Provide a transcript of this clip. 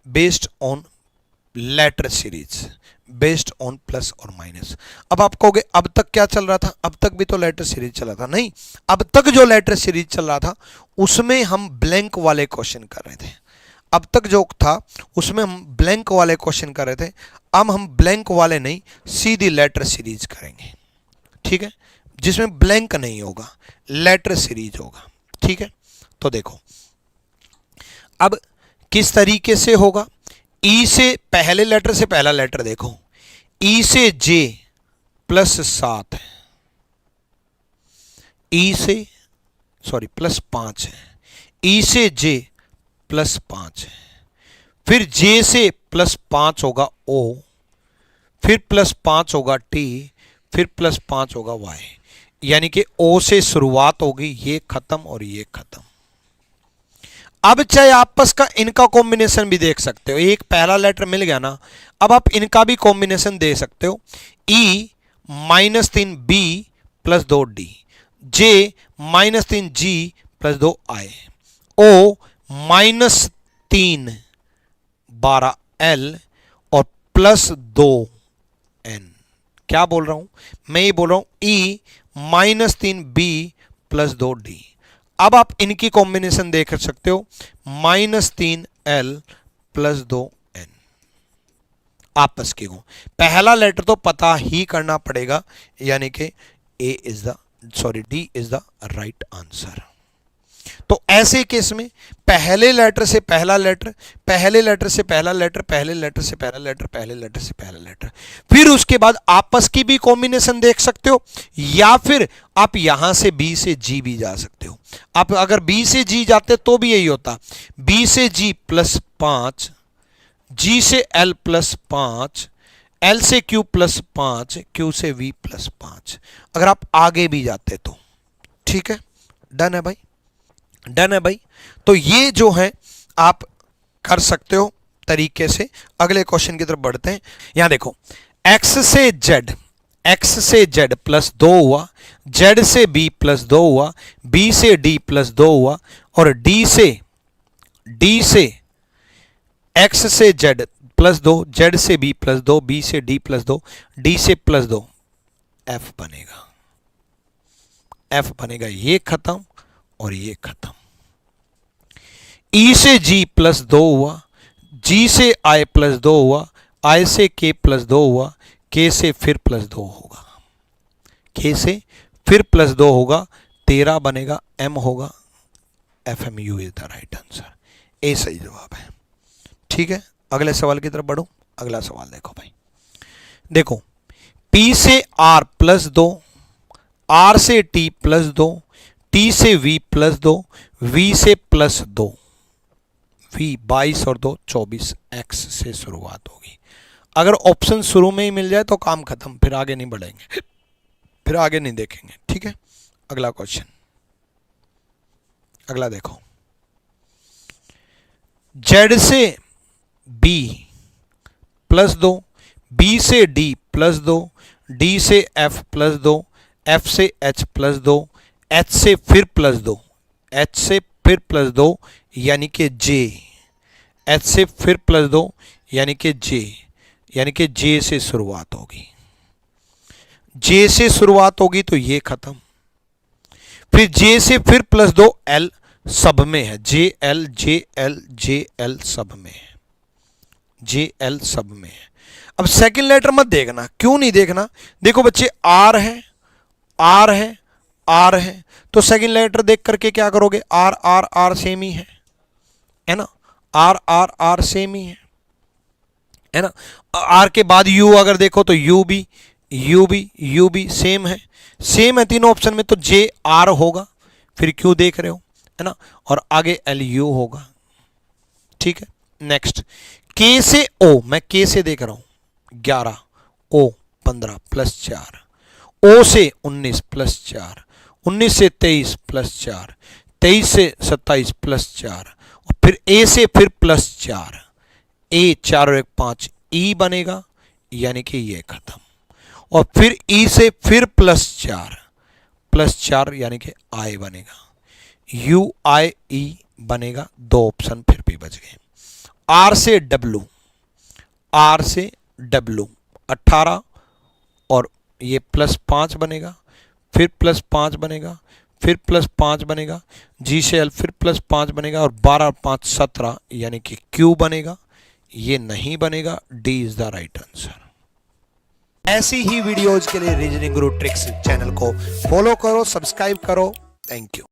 Based on letter series, based on plus और minus. अब आप कहोगे अब तक क्या चल रहा था, अब तक भी तो लेटर सीरीज चला था। नहीं, अब तक जो लेटर सीरीज चल रहा था उसमें हम ब्लैंक वाले क्वेश्चन कर रहे थे। अब तक जो था उसमें हम ब्लैंक वाले क्वेश्चन कर रहे थे। अब हम ब्लैंक वाले नहीं, सीधी लेटर सीरीज करेंगे, ठीक है, जिसमें ब्लैंक नहीं होगा, लेटर सीरीज होगा, ठीक है। तो देखो अब किस तरीके से होगा। ई से पहले लेटर से पहला लेटर देखो, ई से जे +7 है, ई से सॉरी +5 है, ई से जे +5 है, फिर जे से +5 होगा ओ, फिर +5 होगा टी, फिर +5 होगा वाई। यानी कि ओ से शुरुआत होगी, ये खत्म और ये खत्म। अब चाहे आपस का इनका कॉम्बिनेशन भी देख सकते हो, एक पहला लेटर मिल गया ना, अब आप इनका भी कॉम्बिनेशन दे सकते हो। ई -3 बी +2 डी, जे -3 जी +2 आई, ओ -3 12 एल और +2 एन। क्या बोल रहा हूं मैं, ये बोल रहा हूं ई -3 बी +2 डी। अब आप इनकी कॉम्बिनेशन देख सकते हो, -3 एल +2 एन। आपस के को पहला लेटर तो पता ही करना पड़ेगा, यानी कि D is the right answer. तो ऐसे केस में पहले लेटर से पहला लेटर, पहले लेटर से पहला लेटर, पहले लेटर से पहला लेटर, पहले लेटर से पहला लेटर, फिर उसके बाद आपस की भी कॉम्बिनेशन देख सकते हो, या फिर आप यहां से बी से जी भी जा सकते हो। आप अगर बी से जी जाते तो भी यही होता, बी से जी +5, जी से एल +5, एल से क्यू +5, क्यू से वी +5, अगर आप आगे भी जाते तो। ठीक है, डन है भाई, डन है भाई। तो ये जो है आप कर सकते हो तरीके से। अगले क्वेश्चन की तरफ बढ़ते हैं। यहां देखो, x से z, x से z +2 हुआ, z से b +2 हुआ, b से d +2 हुआ, और d से x से z +2, z से b +2, b से d +2, d से +2, f बनेगा, f बनेगा। ये खत्म और ये खत्म। ई से जी +2 हुआ, जी से आई +2 हुआ, आई से के +2 हुआ, के से फिर +2 होगा, के से फिर +2 होगा, 13 बनेगा, एम होगा, FMU is the right answer. A सही जवाब है। ठीक है, अगले सवाल की तरफ बढ़ो। अगला सवाल देखो भाई, देखो P से R +2, R से T +2, T से V +2, V से +2, V 22 और 2 24, X से शुरुआत होगी। अगर ऑप्शन शुरू में ही मिल जाए तो काम खत्म, फिर आगे नहीं बढ़ेंगे, फिर आगे नहीं देखेंगे। ठीक है, अगला क्वेश्चन, अगला देखो, Z से B +2, B से D +2, D से F +2, F से H +2, H से फिर +2, H से फिर +2 यानी कि J, H से फिर +2 यानी कि J, यानी कि J से शुरुआत होगी, J से शुरुआत होगी तो ये खत्म, फिर J से फिर +2, L सब में है, JL JL JL सब में है, JL सब में है। अब सेकंड लेटर मत देखना, क्यों नहीं देखना, देखो बच्चे R है, R है, R है, तो सेकंड लेटर देख करके क्या करोगे, R R R सेम ही है ना, R R R सेम ही है ना। R के बाद U अगर देखो तो U भी सेम है, सेम है तीनों ऑप्शन में, तो J R होगा, फिर Q देख रहे हो है ना, और आगे LU होगा। ठीक है, नेक्स्ट K से O, मैं K से देख रहा हूं 11, O 15 +4, O से 19 +4, 19 से 23 +4, 23 से 27 +4, और फिर A से फिर +4, A 4 और 1 5, E बनेगा, यानी कि ये खत्म, और फिर E से फिर +4 यानी कि I बनेगा, UIE बनेगा, दो ऑप्शन फिर भी बच गए। आर से डब्लू, आर से डब्लू 18 और ये +5 बनेगा, फिर +5 बनेगा, फिर +5 बनेगा, जी से एल फिर +5 बनेगा और 12 और 5 17 यानी कि क्यू बनेगा। ये नहीं बनेगा, D is the right answer. ऐसी ही वीडियोज के लिए रीजनिंग गुरु ट्रिक्स चैनल को फॉलो करो, सब्सक्राइब करो। Thank you.